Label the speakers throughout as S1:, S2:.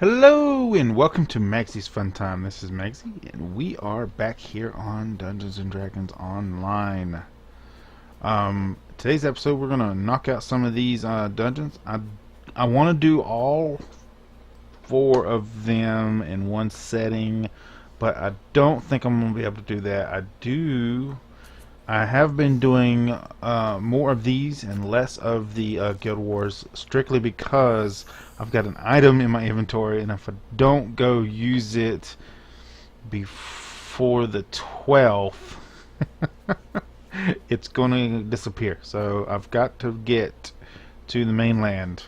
S1: Hello and welcome to Maggie's Fun Time. This is Magzie and we are back here on Dungeons and Dragons Online. Today's episode we're gonna knock out some of these dungeons. I want to do all four of them in one setting, but I don't think I'm gonna be able to do that. I have been doing more of these and less of the Guild Wars strictly because I've got an item in my inventory, and if I don't go use it before the 12th, it's going to disappear. So I've got to get to the mainland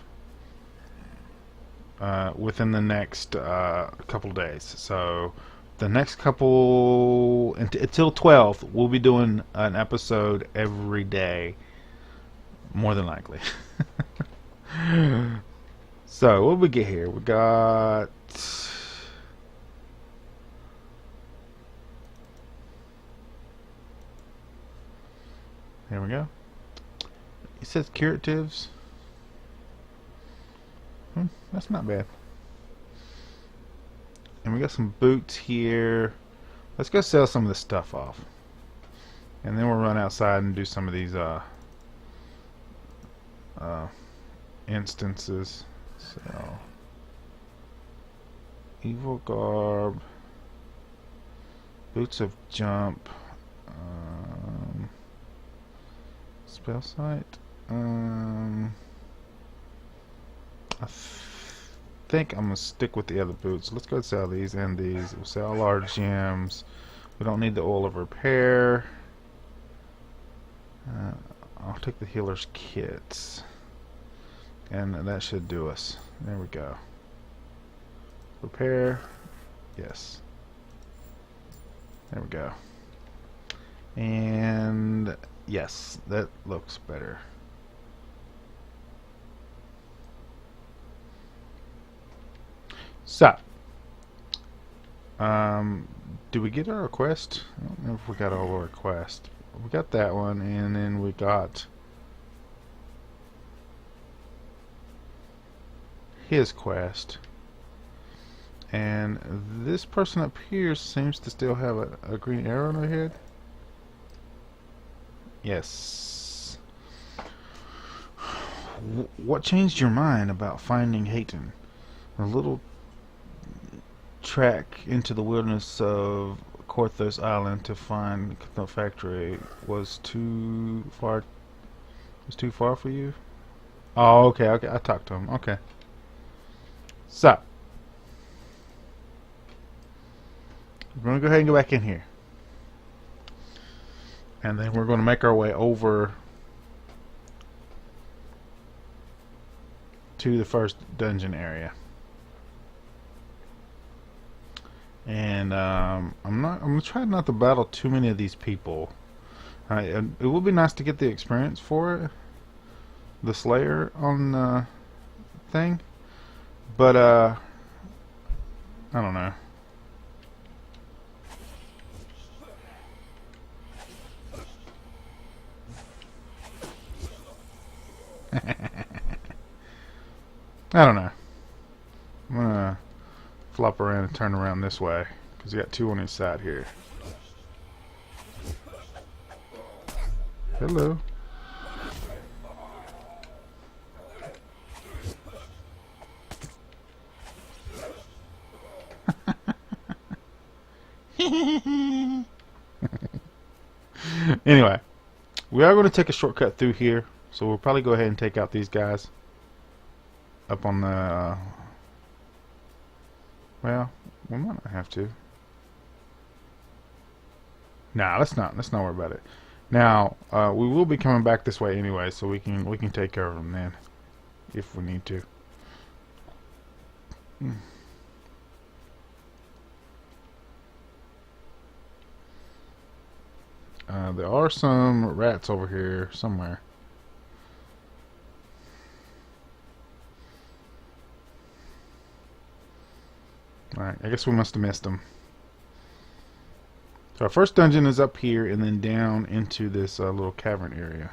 S1: within the next couple days. So the next couple until 12th, we'll be doing an episode every day, more than likely. So what did we get here? We got there we go. It says curatives. That's not bad. And we got some boots here. Let's go sell some of this stuff off. And then we'll run outside and do some of these instances. So evil garb, boots of jump, spell site. I think I'm gonna stick with the other boots. Let's go sell these and these. We'll sell all our gems. We don't need the oil of repair. I'll take the healer's kits, and that should do us. There we go. Repair, yes. There we go. And yes, that looks better. So, do we get our request? I don't know if we got all our requests. We got that one, and then we got his quest. And this person up here seems to still have a green arrow on their head. Yes. What changed your mind about finding Hayton? A little track into the wilderness of Korthos Island to find the factory was too far. Was too far for you? Oh, okay. Okay, I talked to him. Okay. So we're gonna go ahead and go back in here, and then we're gonna make our way over to the first dungeon area. And I'm gonna try not to battle too many of these people. It would be nice to get the experience for it, the Slayer on the thing, but I don't know. I don't know. I'm gonna flop around and turn around this way because you got two on each side here. Hello. Anyway, we are going to take a shortcut through here, so we'll probably go ahead and take out these guys up on the well, we might not have to. Nah, let's not worry about it. Now, we will be coming back this way anyway, so we can take care of them then if we need to. There are some rats over here somewhere. Alright, I guess we must have missed them. So our first dungeon is up here and then down into this little cavern area.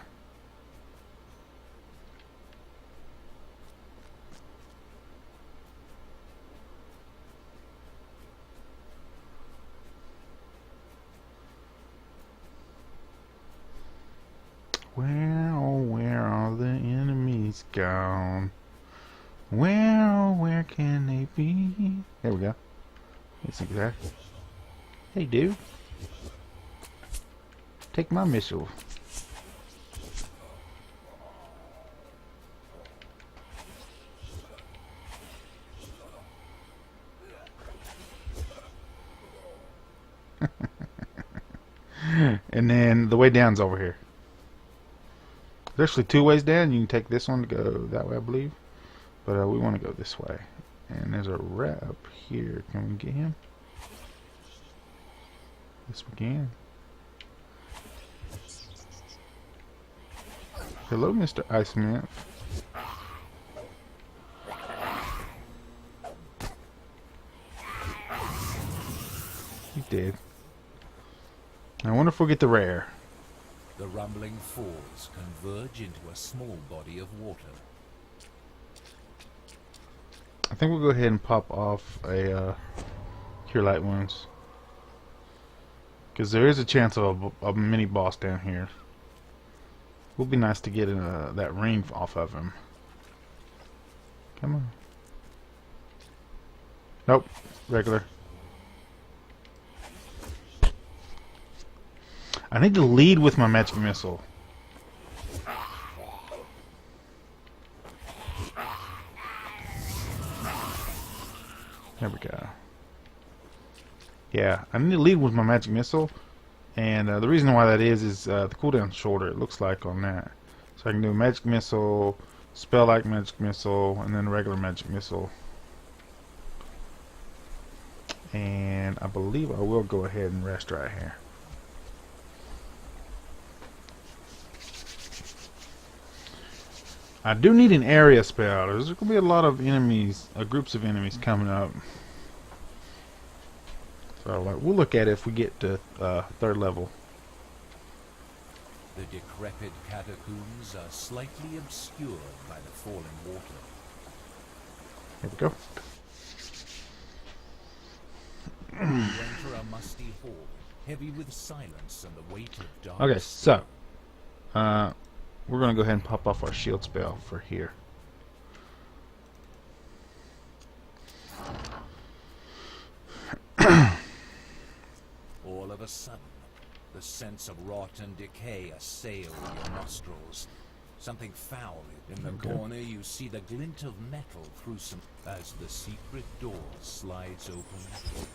S1: Where, oh, where are the enemies gone? Where, oh, where can they be? There we go. That's exactly. Hey, dude. Take my missile. And then the way down's over here. There's actually two ways down. You can take this one to go that way, I believe. But we want to go this way. And there's a rat up here. Can we get him? Yes, we can. Hello, Mr. Iceman. He's dead. I wonder if we'll get the rare.
S2: The rumbling falls converge into a small body of water.
S1: I think we'll go ahead and pop off a Cure Light Wounds. Because there is a chance of a mini boss down here. It would be nice to get that ring off of him. Come on. Nope. Regular. I need to lead with my magic missile. There we go. Yeah, I need to lead with my magic missile. And the reason why that is the cooldown's shorter, it looks like, on that. So I can do a magic missile, spell-like magic missile, and then regular magic missile. And I believe I will go ahead and rest right here. I do need an area spell. There's going to be a lot of enemies, groups of enemies coming up. So we'll look at it if we get to 3rd level.
S2: The decrepit catacombs are slightly obscured by the falling water.
S1: Here we go.
S2: You enter a musty hall, heavy with silence and the weight of dark.
S1: Okay, so we're going to go ahead and pop off our shield spell for here.
S2: All of a sudden, the sense of rot and decay assail your nostrils. Something foul in the corner. You see the glint of metal through some. As the secret door slides open,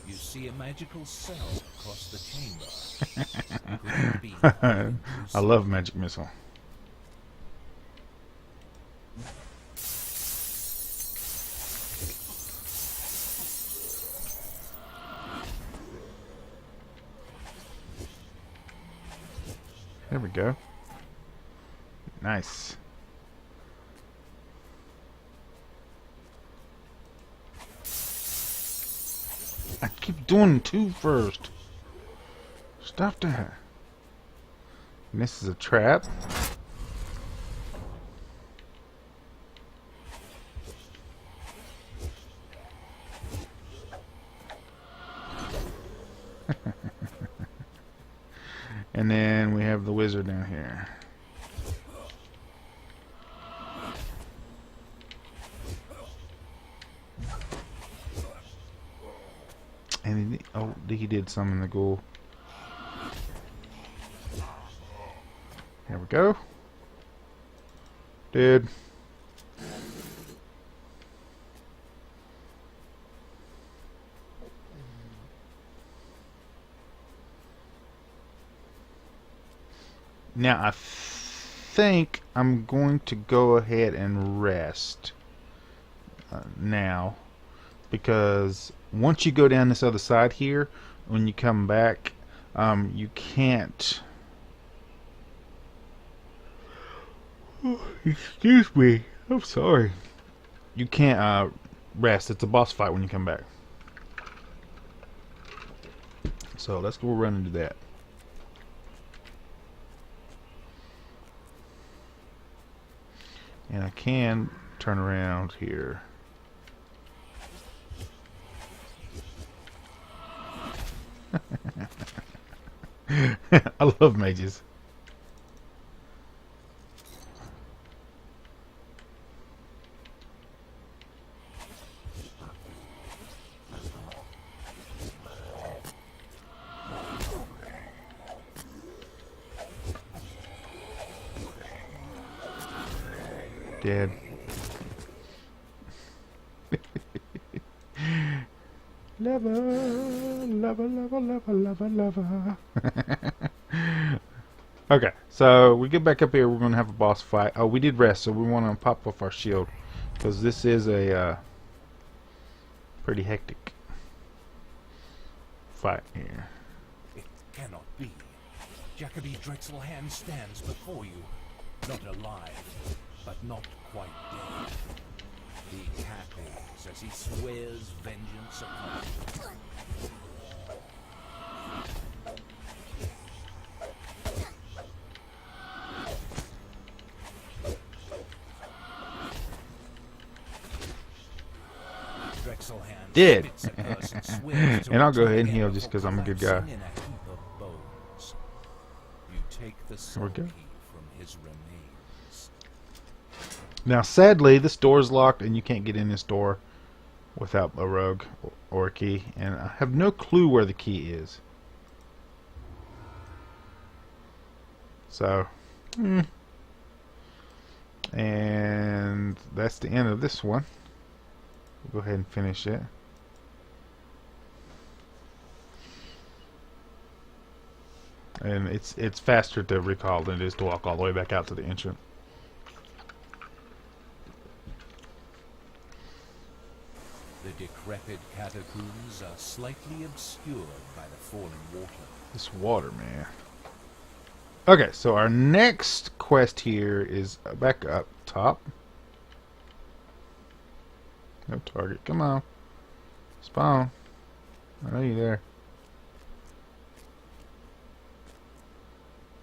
S2: you see a magical cell across the chamber. Could it be?
S1: I love magic missile. There we go. Nice. I keep doing 2 first. Stop that. And this is a trap. And then we have the wizard down here. And he did summon the ghoul. There we go. Dude. Now I think I'm going to go ahead and rest now, because once you go down this other side here, when you come back, you can't. Oh, excuse me, I'm sorry. You can't rest. It's a boss fight when you come back. So let's go run and do that. And I can turn around here. I love mages. dead. Lava, lava, lava, lava, lava, lava. Okay, so we get back up here. We're gonna have a boss fight. Oh, we did rest, so we want to pop off our shield because this is a pretty hectic fight here.
S2: It cannot be. Jacoby Drexelhand stands before you, not alive, but not quite dead. He cackles as he swears vengeance upon you. Drexelhand
S1: Dead.
S2: spits at us and swears to
S1: And I'll go ahead and
S2: return
S1: heal
S2: again
S1: just
S2: before
S1: because I'm a good guy.
S2: collapsing in a heap of bones. You take the
S1: There
S2: soul
S1: we go.
S2: key from his remains.
S1: Now, sadly, this door is locked, and you can't get in this door without a rogue or a key. And I have no clue where the key is. So, and that's the end of this one. We'll go ahead and finish it. And it's faster to recall than it is to walk all the way back out to the entrance.
S2: The decrepit catacombs are slightly obscured by the falling water.
S1: This water, man. Okay, so our next quest here is back up top. No target. Come on. Spawn. I know you're there.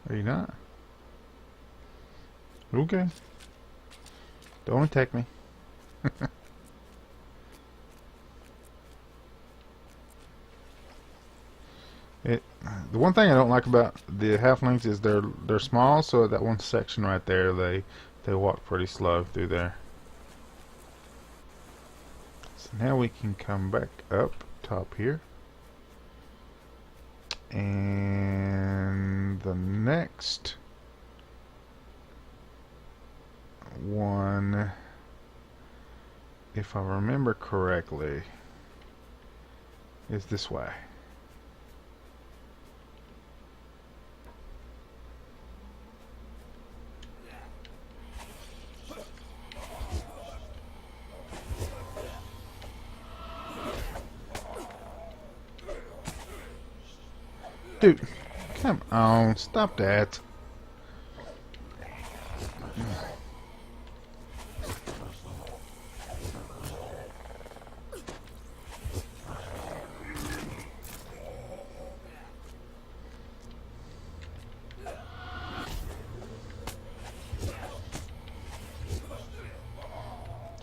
S1: Are you not? Okay. Don't attack me. The one thing I don't like about the halflings is they're small, so that one section right there, they walk pretty slow through there. So now we can come back up top here. And the next one, if I remember correctly, is this way. Dude, come on, stop that.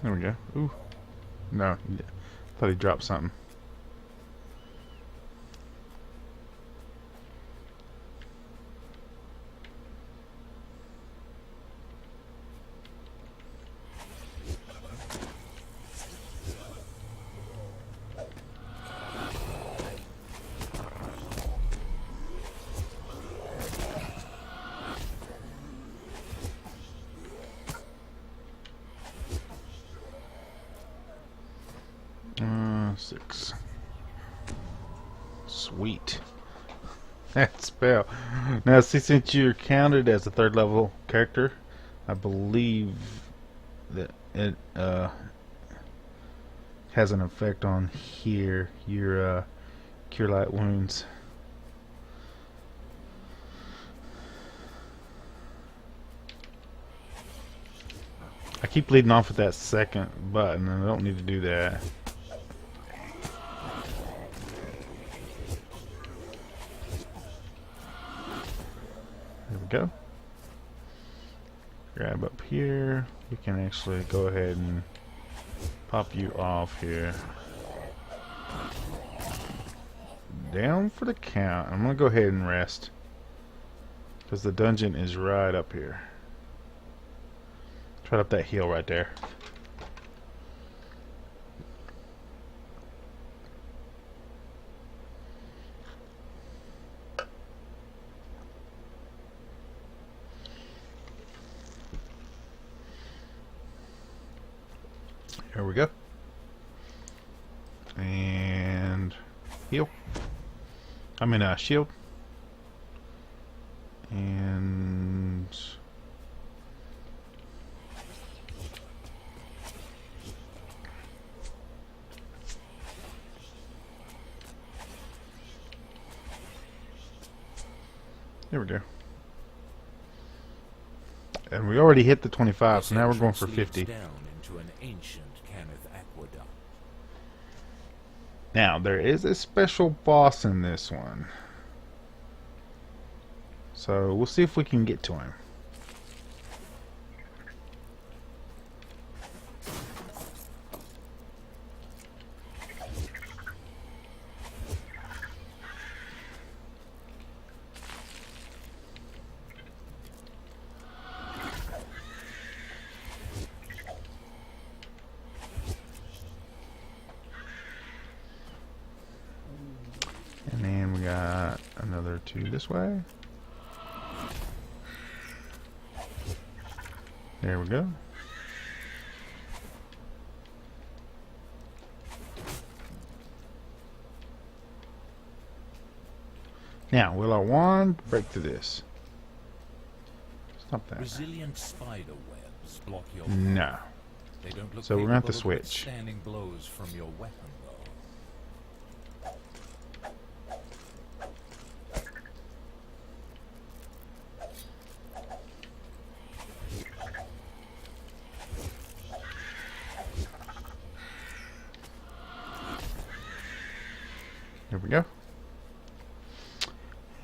S1: There we go. Ooh. No, thought he dropped something. Six. Sweet. That spell. Now, see, since you're counted as a third level character, I believe that it has an effect on here, your cure light wounds. I keep leading off with that second button, and I don't need to do that. There we go. Grab up here. We can actually go ahead and pop you off here. Down for the count. I'm gonna go ahead and rest, because the dungeon is right up here. Right up that hill right there. Here we go. And heal. I mean, shield. And there we go. And we already hit the 25, so now we're going for 50.
S2: Down into an ancient Kenneth aqueduct.
S1: Now, there is a special boss in this one. So, we'll see if we can get to him. And then we got another 2 this way. There we go. Now, will our wand break through this? Stop that.
S2: Resilient spider webs block your
S1: No.
S2: They don't look
S1: So we're gonna have to
S2: capable of
S1: switch.
S2: withstanding blows from your weapon, though.
S1: Here we go.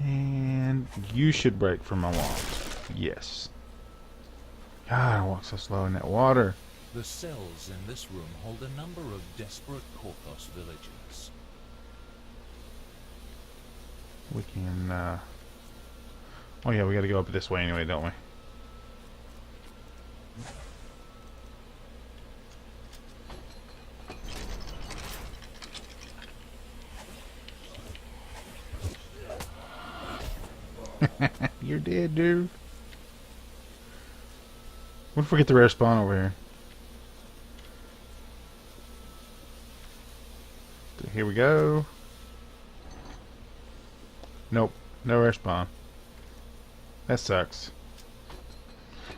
S1: And you should break from my wand. Yes. God, I walk so slow in that water.
S2: The cells in this room hold a number of desperate Korthos villagers.
S1: We can, oh yeah, we gotta go up this way anyway, don't we? You're dead, dude. What if we get the rare spawn over here? So here we go. Nope, no rare spawn. That sucks.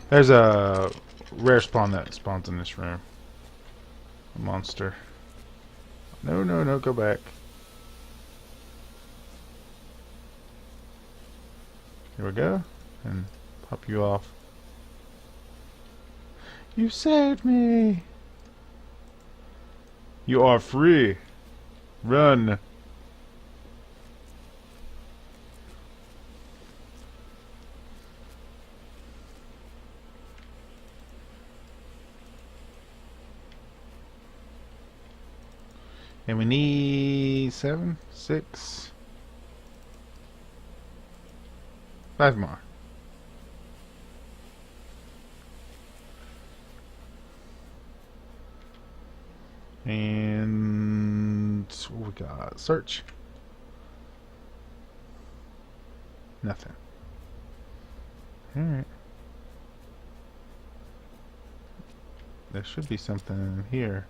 S1: There's a rare spawn that spawns in this room. A monster. No, no, no, go back. Here we go. And pop you off. You saved me! You are free. Run. And we need 7, 6, 5 more. And what we got? Search. Nothing. Alright. There should be something in here.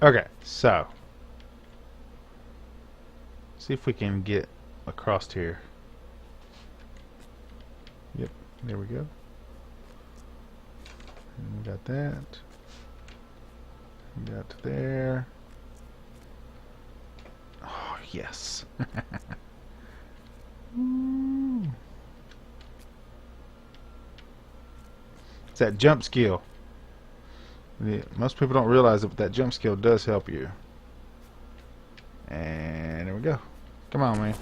S1: Okay, so see if we can get across here. Yep, there we go. And we got that. We got to there. Oh, yes. Ooh. It's that jump skill. Yeah, most people don't realize that that jump skill does help you. And there we go. Come on, man.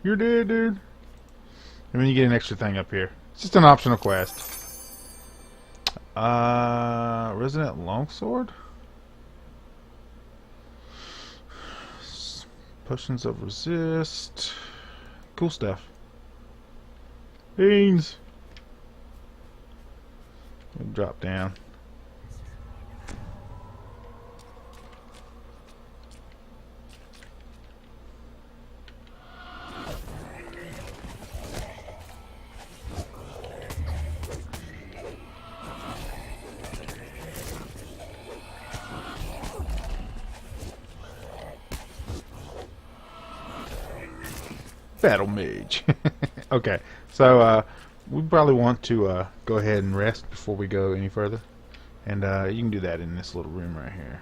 S1: You're dead, dude. And then you get an extra thing up here. It's just an optional quest. Resonant Longsword? Potions of resist. Cool stuff. Beans. We'll drop down. Battle Mage. Okay, so we probably want to go ahead and rest before we go any further. And you can do that in this little room right here.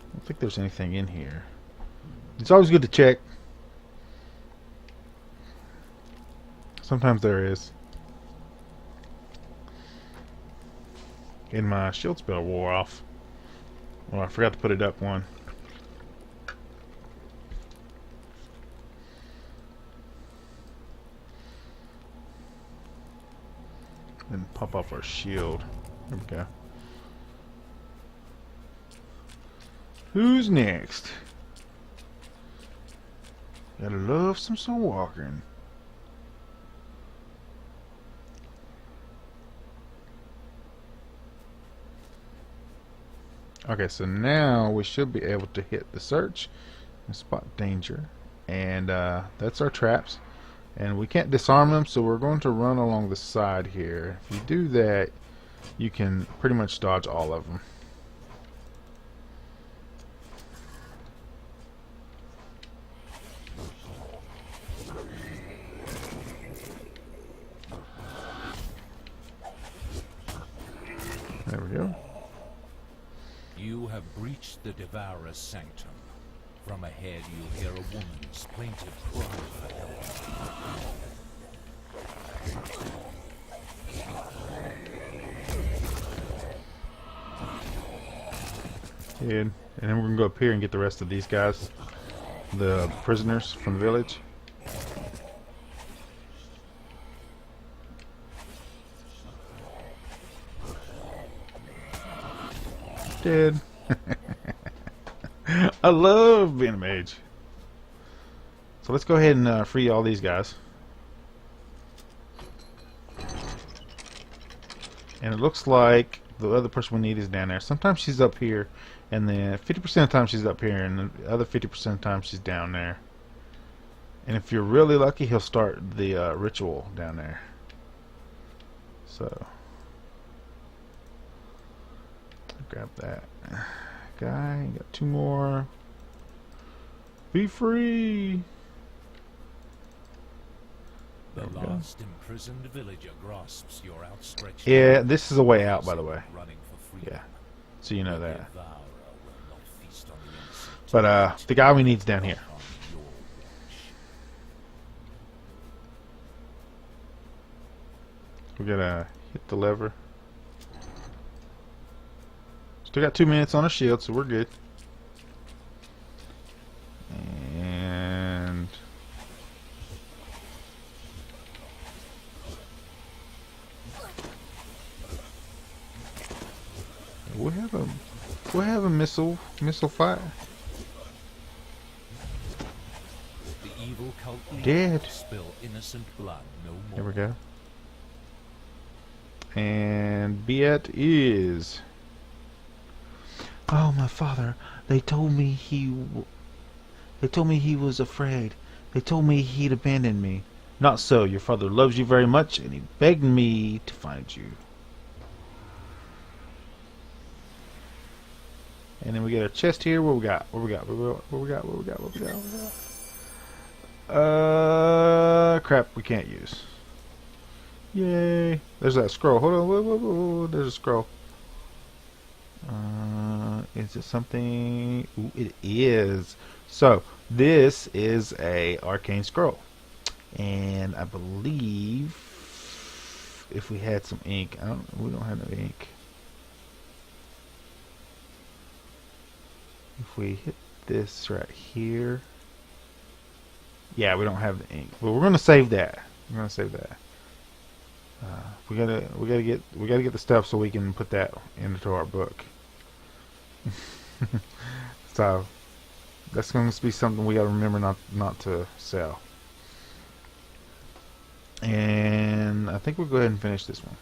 S1: I don't think there's anything in here. It's always good to check. Sometimes there is. And my shield spell wore off. Well, I forgot to put it up one. Then pop off our shield. There we go. Who's next? Gotta love some soul walking. Okay, so now we should be able to hit the search and spot danger. And that's our traps. And we can't disarm them, so we're going to run along the side here. If you do that, you can pretty much dodge all of them. There we go.
S2: You have breached the Devourer's sanctum. From ahead, you hear a woman's plaintive cry for help.
S1: And then we're going to go up here and get the rest of these guys. The prisoners from the village. Dead. I love being a mage. So let's go ahead and free all these guys. And it looks like the other person we need is down there. Sometimes she's up here, and then 50% of the time she's up here, and the other 50% of the time she's down there. And if you're really lucky, he'll start the ritual down there. So grab that guy. Got two more. Be free.
S2: The last imprisoned villager grasps your outstretched
S1: Yeah,
S2: hand.
S1: this is a way out, by the way.
S2: Running for freedom.
S1: Yeah, so you know
S2: The
S1: that.
S2: Devourer will not feast on the innocent.
S1: But the guy we need's down here.
S2: On your watch.
S1: We're gonna hit the lever. Still got 2 minutes on our shield, so we're good. And we'll have a missile fire.
S2: The evil cult
S1: Dead.
S2: spill innocent blood no more.
S1: There we go. And Biet is. Oh, my father! They told me he was afraid. They told me he'd abandon me. Not so. Your father loves you very much, and he begged me to find you. And then we get a chest here. What we got? What we got? What we got? What we got? What we got? What we got? Crap. We can't use. Yay! There's that scroll. Hold on. Whoa, whoa, whoa. There's a scroll. Is it something? Ooh, it is. So this is a arcane scroll, and I believe if we had some ink, we don't have no ink. If we hit this right here, yeah, we don't have the ink. But we're gonna save that. We're gonna save that. We gotta get the stuff so we can put that into our book. So that's going to be something we got to remember not to sell. And I think we'll go ahead and finish this one.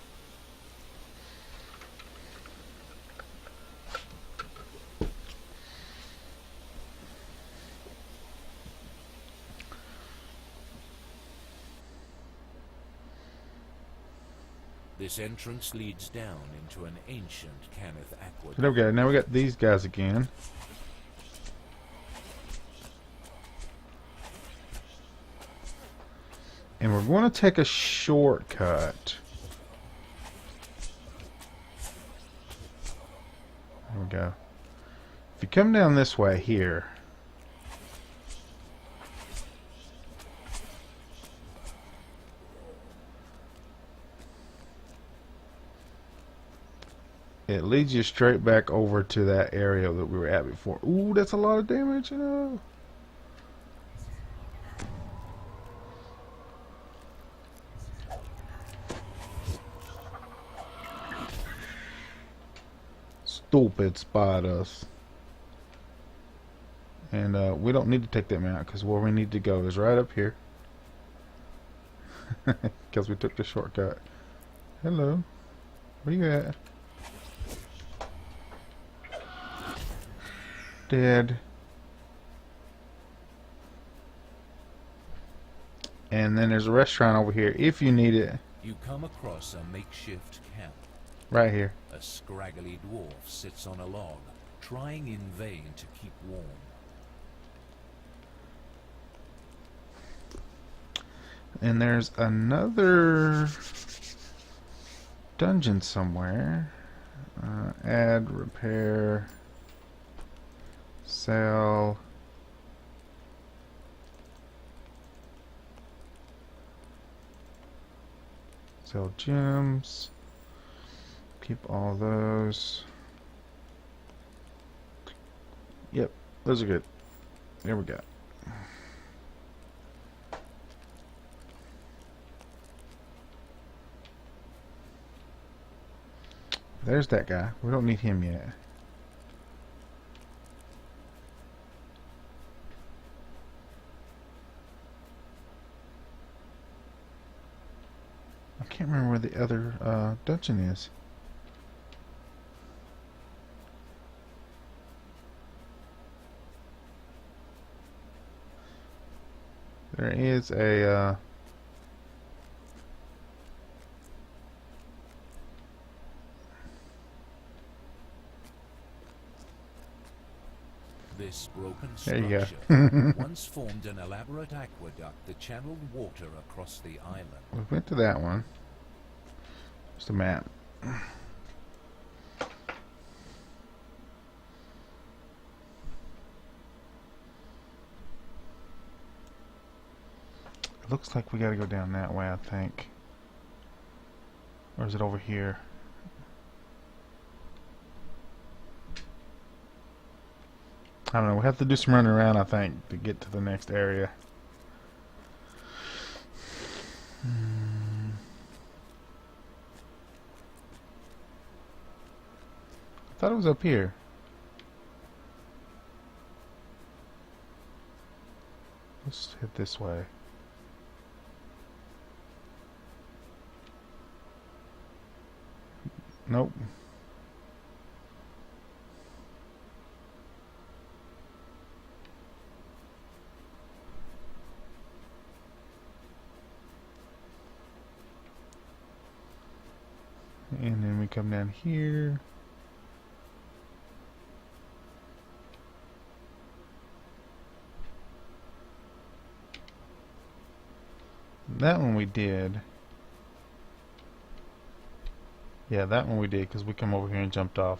S2: This entrance leads down into an ancient Cannith aqueduct.
S1: There we go. Now we got these guys again. And we're going to take a shortcut. There we go. If you come down this way here, it leads you straight back over to that area that we were at before. Ooh, that's a lot of damage, you know. Stupid spiders. And we don't need to take that mount because where we need to go is right up here. Because we took the shortcut. Hello. Where you at? Dead. And then there's a restaurant over here if you need it.
S2: You come across a makeshift camp.
S1: Right here.
S2: A scraggly dwarf sits on a log, trying in vain to keep warm.
S1: And there's another dungeon somewhere. Add, repair, sell. Sell gems. Keep all those. Yep, those are good. There we go. There's that guy. We don't need him yet. I can't remember where the other dungeon is. There is a
S2: This broken
S1: there you
S2: structure
S1: go.
S2: once formed an elaborate aqueduct that channeled water across the island.
S1: We went to that one. It's the map. It looks like we gotta go down that way, I think. Or is it over here? I don't know. We have to do some running around, I think, to get to the next area. I thought it was up here. Let's head this way. Nope. And then we come down here. That one we did. Yeah, that one we did because we come over here and jumped off.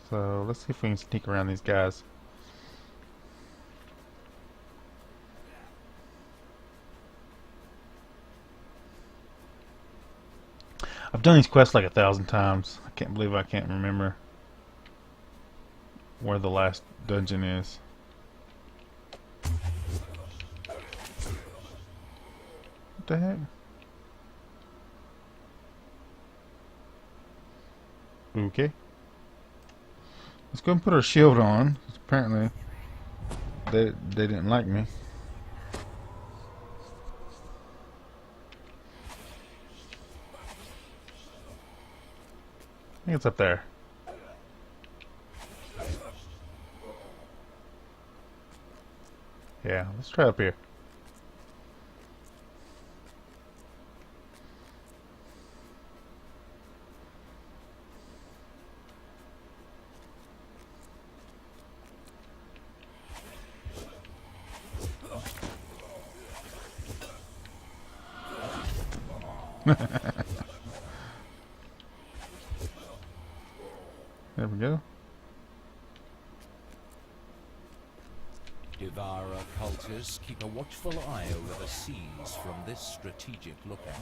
S1: So let's see if we can sneak around these guys. I've done these quests like 1,000 times. I can't believe I can't remember where the last dungeon is. What the heck? Okay. Let's go and put our shield on. 'Cause apparently they didn't like me. I think it's up there. Yeah, let's try up here. There we go.
S2: Devourer cultists keep a watchful eye over the seas from this strategic lookout.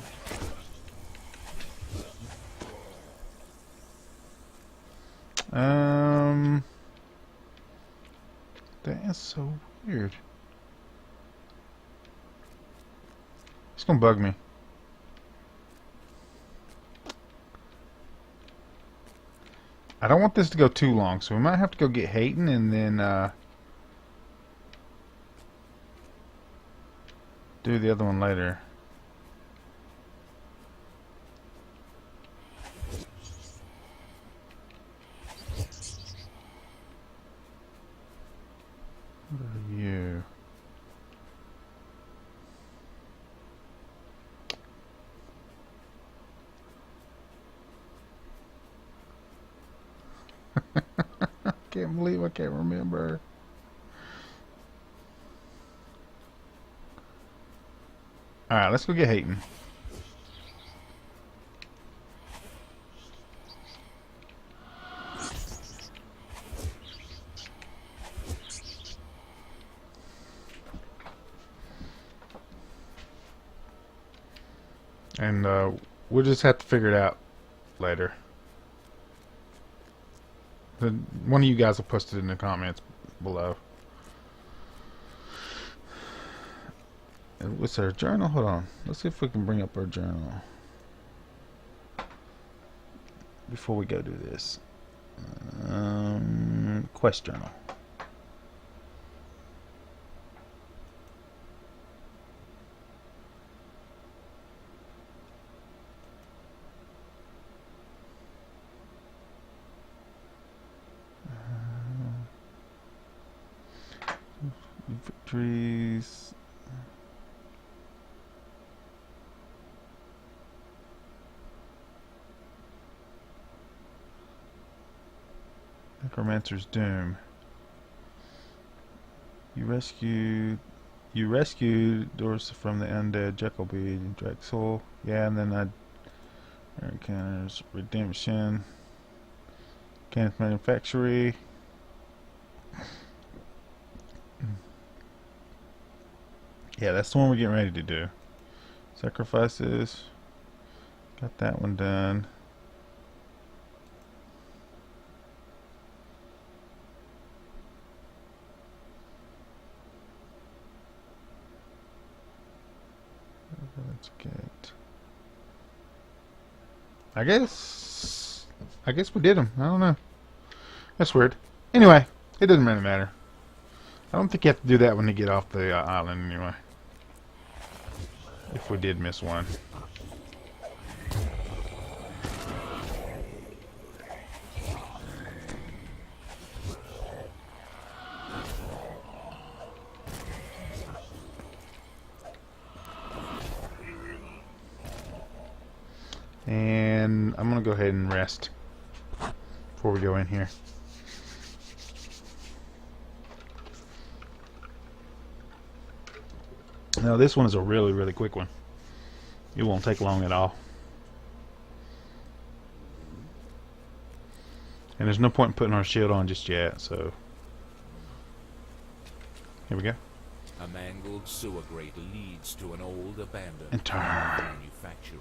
S1: That is so weird. It's gonna bug me. I don't want this to go too long, so we might have to go get Hayton and then do the other one later. What are you? Can't believe I can't remember. Alright, let's go get Hayton. And we'll just have to figure it out later. One of you guys will post it in the comments below. And what's our journal? Hold on. Let's see if we can bring up our journal before we go do this. Quest journal. Victories. Necromancer's Doom. You rescued Doris from the undead Jekyllby Drexel. Yeah, and then encounters Redemption. Kenneth Manufactory. Yeah, that's the one we're getting ready to do. Sacrifices. Got that one done. Let's get. I guess we did them. I don't know. That's weird. Anyway, it doesn't really matter. I don't think you have to do that when you get off the island anyway. If we did miss one. And I'm going to go ahead and rest before we go in here. Now this one is a really, really quick one. It won't take long at all. And there's no point in putting our shield on just yet, so here we go.
S2: A mangled sewer grate leads to an old abandoned
S1: Enter.
S2: manufactory.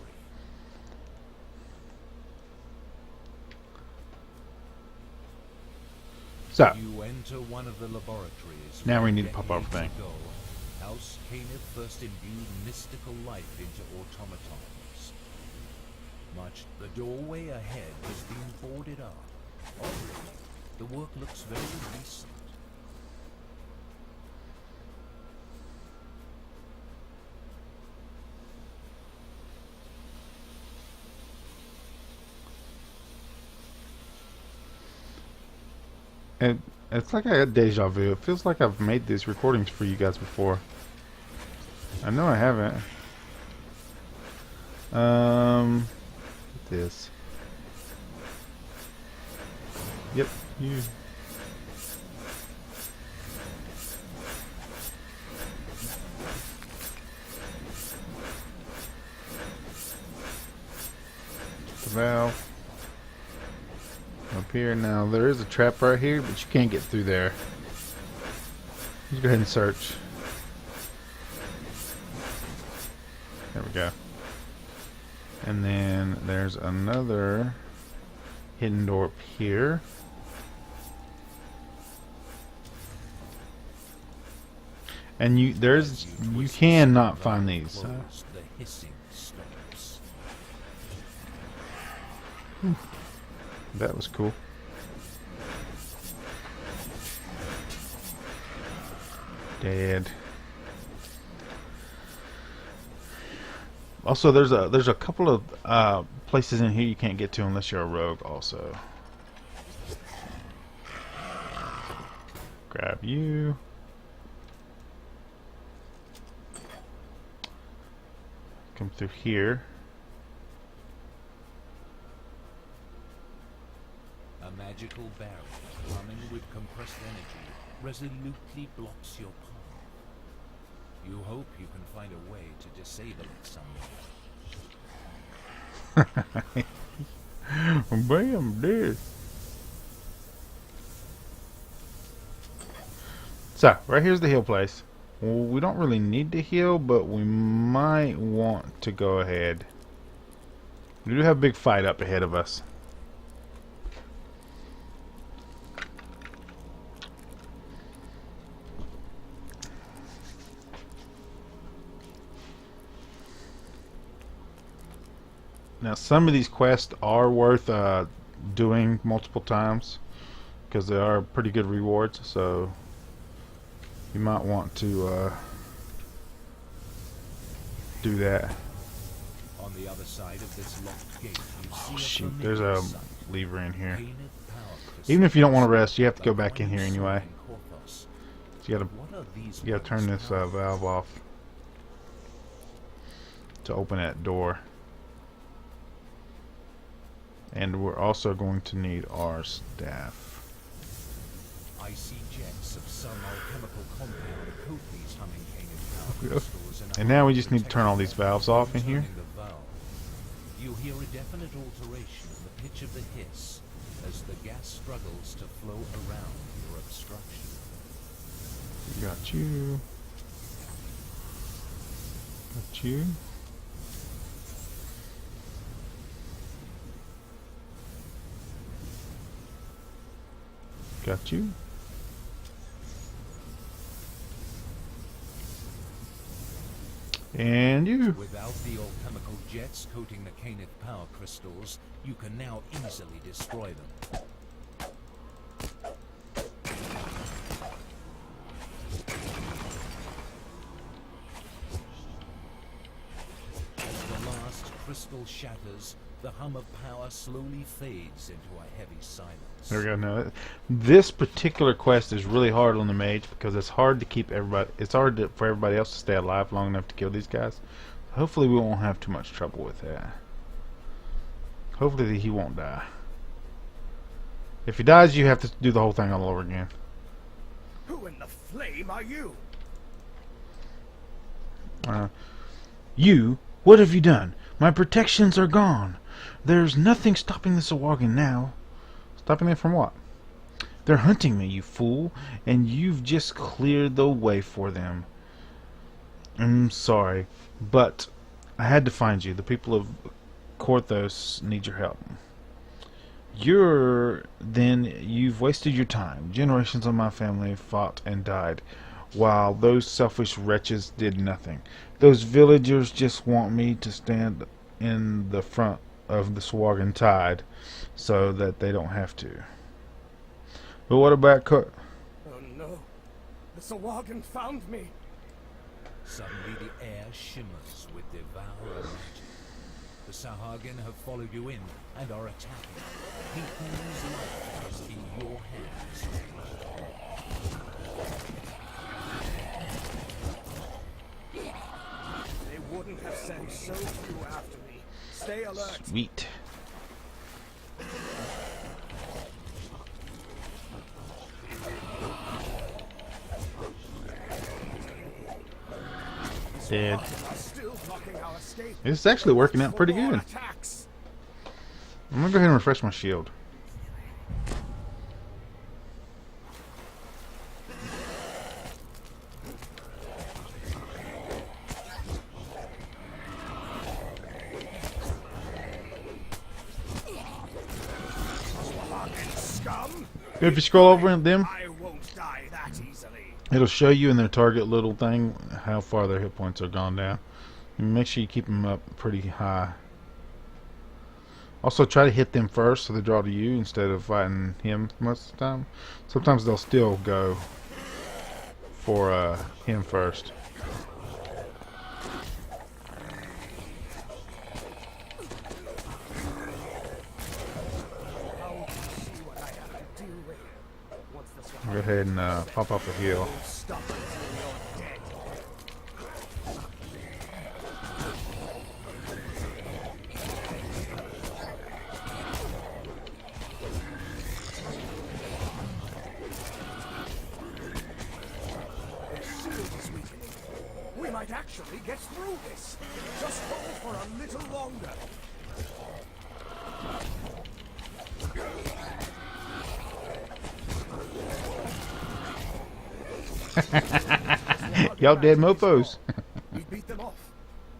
S1: So
S2: You enter one of the laboratories.
S1: now we
S2: where
S1: need to pop our
S2: decades
S1: thing.
S2: ago, House Caneth first imbued mystical life into automatons. The doorway ahead has been boarded up. Oddly, the work looks very recent.
S1: It's like I got deja vu. It feels like I've made these recordings for you guys before. I know I haven't. This. Yep, you. valve. Up here now, there is a trap right here, but you can't get through there. Let's go ahead and search. There we go. And then there's another hidden door up here. And you cannot find these. That was cool. Dead. Also, there's a couple of places in here you can't get to unless you're a rogue. Also, grab you. Come through here.
S2: A magical barrier, running with compressed energy, resolutely blocks your path. You hope you can find a way to disable it someday.
S1: Bam, dead. So, right here's the heal place. Well, we don't really need to heal, but we might want to go ahead. We do have a big fight up ahead of us. Now, some of these quests are worth doing multiple times because they are pretty good rewards, so you might want to do that.
S2: On the other side of this locked gate,
S1: Oh shoot, there's a lever in here. Even if you don't want to rest, you have to go back in here anyway. So you gotta turn this valve off to open that door. And we're also going to need our staff.
S2: Icy jets of some alchemical compound coat these humming cane crystals.
S1: And now we just need to turn all these valves off in here.
S2: You hear a definite alteration in the pitch of the hiss as the gas struggles to flow around your obstruction.
S1: Got you. Got you. Got you. And you.
S2: Without the alchemical jets coating the Caneth power crystals, you can now easily destroy them. As the last crystal shatters, the hum of power slowly fades into a heavy silence.
S1: There we go. Now, this particular quest is really hard on the mage because it's hard to keep everybody. It's hard for everybody else to stay alive long enough to kill these guys. Hopefully, we won't have too much trouble with that. Hopefully, he won't die. If he dies, you have to do the whole thing all over again.
S3: Who in the flame are you?
S1: You? What have you done? My protections are gone. There's nothing stopping the Sahuagin now. Stopping them from what? They're hunting me, you fool, and you've just cleared the way for them. I'm sorry, but I had to find you. The people of Korthos need your help. You've wasted your time. Generations of my family fought and died, while those selfish wretches did nothing. Those villagers just want me to stand in the front of the Sahuagin tide so that they don't have to. But what about
S3: Oh no, the Sahuagin found me.
S2: Suddenly the air shimmers with devourer magic. The Sahuagin have followed you in and are attacking, people whose life is in your hands.
S3: They wouldn't have sent so few after me. Stay alert.
S1: Sweet. Dead.
S3: Are still blocking our escape.
S1: It's actually working out pretty good.
S3: Attacks.
S1: I'm gonna go ahead and refresh my shield.
S3: Scum!
S1: If you scroll over them,
S3: I won't die that easily.
S1: it'll show you in their target little thing how far their hit points are gone down. And make sure you keep them up pretty high. Also, try to hit them first so they draw to you instead of fighting him most of the time. Sometimes they'll still go for him first.
S3: I'll see what I have to do with once this
S1: Go ahead and pop off a heal.
S3: stop until you're dead. The shield is weakening. We might actually get through this. Just hold for a little longer.
S1: Y'all dead mofos.
S3: We beat them off.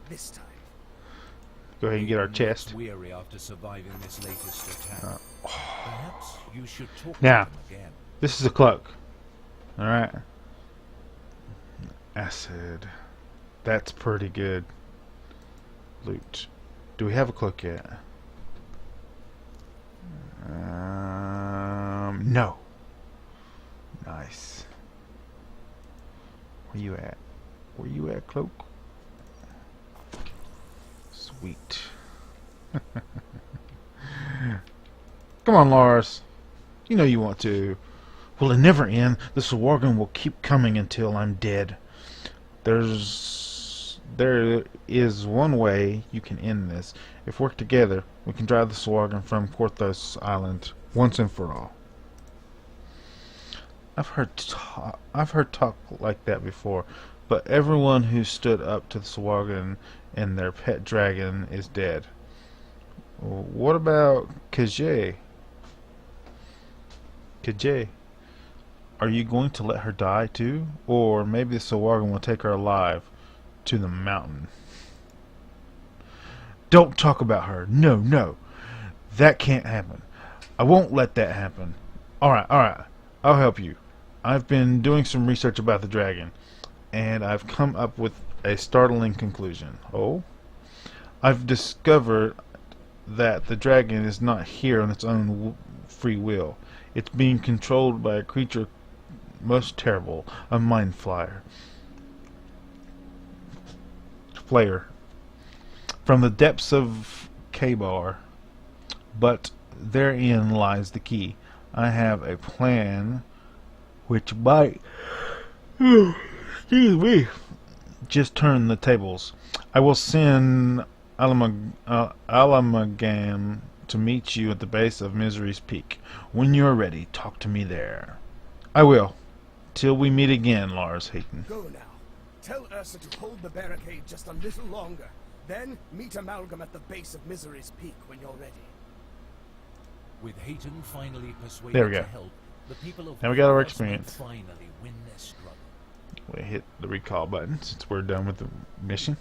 S3: This time.
S1: Go ahead and get our chest.
S2: Weary after surviving this latest attack. Perhaps you should talk
S1: Now.
S2: to them again.
S1: This is a cloak. Alright. Acid. That's pretty good. Loot. Do we have a cloak yet? No. Nice. Where you at? Where you at, cloak? Sweet. Come on, Lars. You know you want to. Will it never end? The Sworgan will keep coming until I'm dead. There is one way you can end this. If we work together, we can drive the Sworgan from Porthos Island once and for all. I've heard talk like that before, but everyone who stood up to the Sworgan and their pet dragon is dead. What about Kajay? Kajay, are you going to let her die too? Or maybe the Sworgan will take her alive to the mountain. Don't talk about her. No, no. That can't happen. I won't let that happen. Alright, I'll help you. I've been doing some research about the dragon, and I've come up with a startling conclusion. Oh? I've discovered that the dragon is not here on its own free will. It's being controlled by a creature most terrible, a mind flayer. From the depths of Kabar. But therein lies the key. I have a plan which might excuse me, just turn the tables. I will send Alamagam to meet you at the base of Misery's Peak. When you are ready, talk to me there. I will. Till we meet again, Lars Hayton.
S3: Go now. Tell Ursa to hold the barricade just a little longer. Then meet Amalgam at the base of Misery's Peak when you're ready.
S2: With Hayton finally persuaded
S1: There we go.
S2: to help, the people of
S1: Now we got our
S2: Westeros
S1: experience.
S2: might finally win their struggle.
S1: We hit the recall button since we're done with the mission.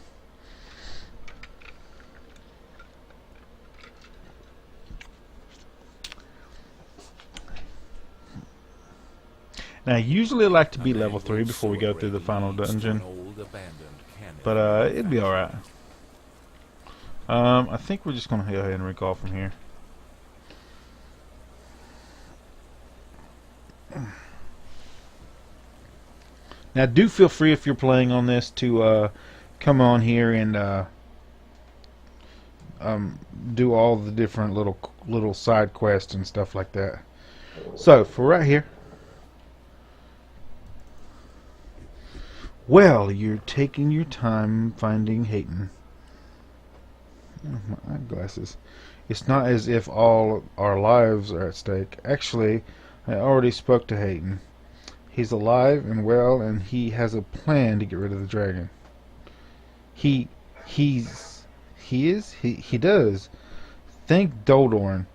S1: Now, usually I like to be level 3 before we go through the final dungeon, but it'd be alright. I think we're just going to go ahead and recall from here. Now, do feel free if you're playing on this to come on here and do all the different little side quests and stuff like that. So, for right here. Well, you're taking your time finding Hayton. Oh, my eyeglasses. It's not as if all our lives are at stake. Actually, I already spoke to Hayton. He's alive and well, and he has a plan to get rid of the dragon. He does. think Doldorn,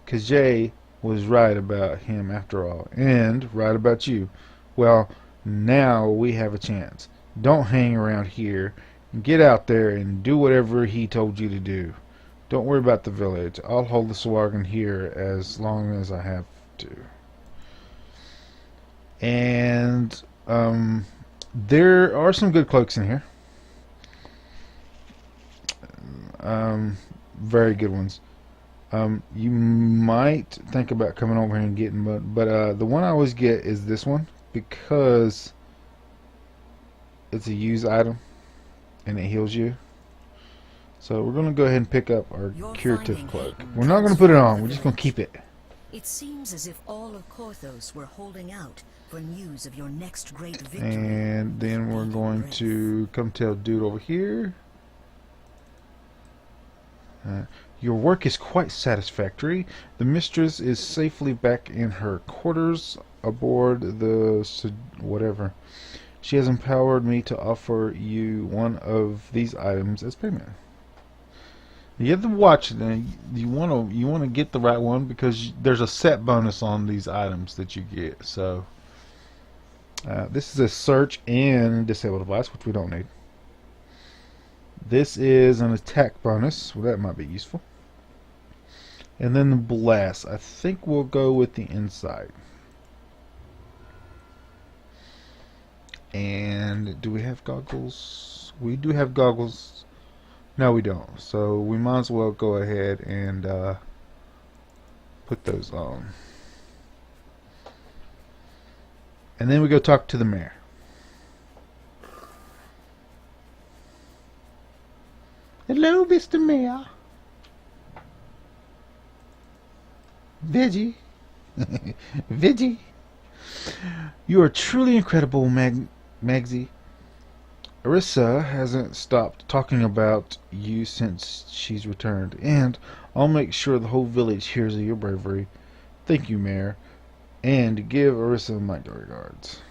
S1: because Jay was right about him after all, and right about you. Well, now we have a chance. Don't hang around here. Get out there and do whatever he told you to do. Don't worry about the village. I'll hold the Swagan here as long as I have to. And there are some good cloaks in here. Very good ones. You might think about coming over here and getting, but the one I always get is this one because it's a used item and it heals you. So we're going to go ahead and pick up our curative cloak. We're not going to put it on. We're just going to keep it.
S4: It seems as if all of Korthos were holding out for news of your next great victory.
S1: And then we're going to come tell dude over here. Your work is quite satisfactory. The mistress is safely back in her quarters aboard the whatever. She has empowered me to offer you one of these items as payment. You have to watch it, and you want to get the right one because there's a set bonus on these items that you get. So this is a search and disable device, which we don't need. This is an attack bonus. Well, that might be useful. And then the blast. I think we'll go with the insight. And do we have goggles? We do have goggles. No, we don't. So we might as well go ahead and put those on. And then we go talk to the mayor. Hello, Mr. Mayor. Veggie. Veggie. You are truly incredible, Magzie. Orissa hasn't stopped talking about you since she's returned, and I'll make sure the whole village hears of your bravery. Thank you, Mayor, and give Orissa my regards.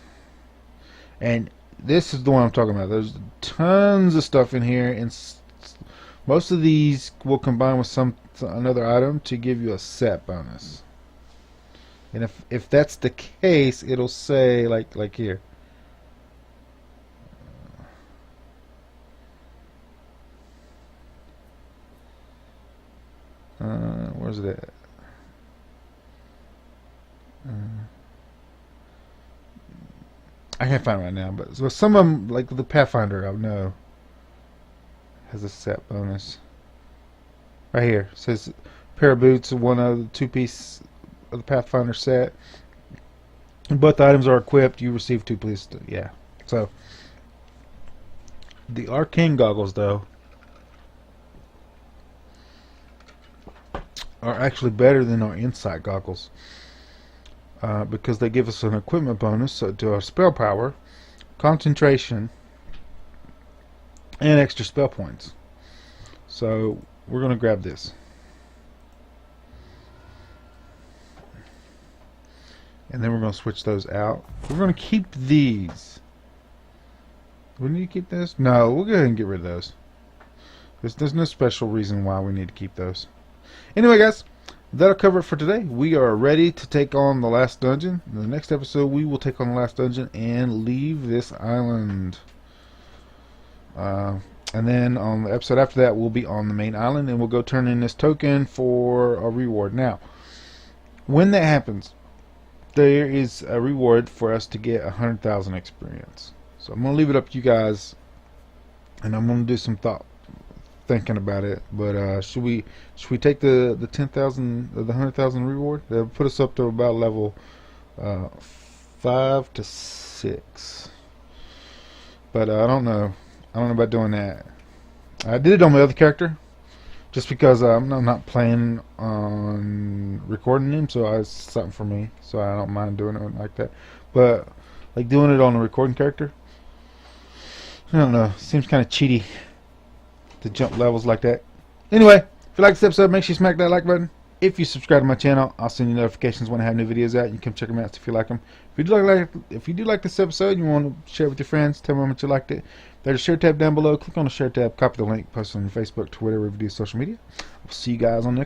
S1: And this is the one I'm talking about. There's tons of stuff in here, and most of these will combine with another item to give you a set bonus. And if that's the case, it'll say like here. Where's it at? I can't find it right now, but so some of them, like the Pathfinder, I know has a set bonus. Right here it says pair of boots, one of the 2-piece of the Pathfinder set. And both items are equipped. You receive 2 pieces. Yeah. So the arcane goggles, though, are actually better than our insight goggles because they give us an equipment bonus to our spell power, concentration, and extra spell points. So we're going to grab this. And then we're going to switch those out. We're going to keep these. Do we need to keep this? No, we'll go ahead and get rid of those. There's no special reason why we need to keep those. Anyway, guys, that'll cover it for today. We are ready to take on the last dungeon. In the next episode, we will take on the last dungeon and leave this island. And then on the episode after that, we'll be on the main island, and we'll go turn in this token for a reward. Now, when that happens, there is a reward for us to get 100,000 experience. So I'm going to leave it up to you guys, and I'm going to do some thinking about it. But should we take the 10,000, the 100,000 reward? That'll put us up to about level 5 to 6. But I don't know. I don't know about doing that. I did it on my other character, just because I'm not planning on recording him, so it's something for me. So I don't mind doing it like that. But like doing it on a recording character, I don't know. Seems kind of cheaty to jump levels like that. Anyway, if you like this episode, make sure you smack that like button. If you subscribe to my channel, I'll send you notifications when I have new videos out. You can come check them out if you like them. If you do like this episode, you want to share it with your friends, tell them how much you liked it. There's a share tab down below. Click on the share tab, copy the link, post it on your Facebook, Twitter, wherever you do social media. I'll see you guys on the next.